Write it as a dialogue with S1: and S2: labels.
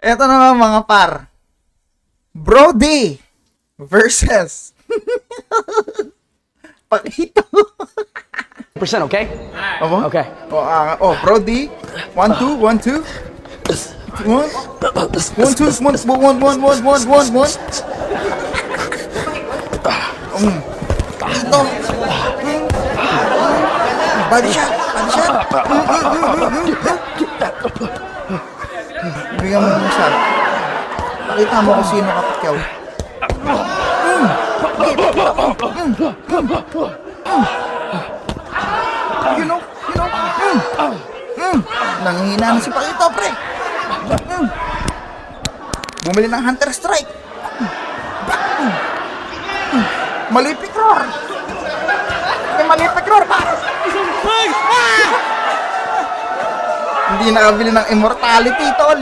S1: Eto naman mga par. Brody versus Paquito.
S2: Percent, okay?
S1: Abo?
S2: Okay.
S1: Brody. 1, 2, 1, 2. 1, 2, 1, 1, 1, 1, 1, 1, 1. Paquito. Body shot. Body shot. Bigyan mo ng shot. Pakita mo kung sino kapakyaw. You know. Nanghihina na si Paquito, pre. Bumili ng Hunter Strike. Malipik roar. May malipik roar, pare. Hindi nakabili ng immortality, tol.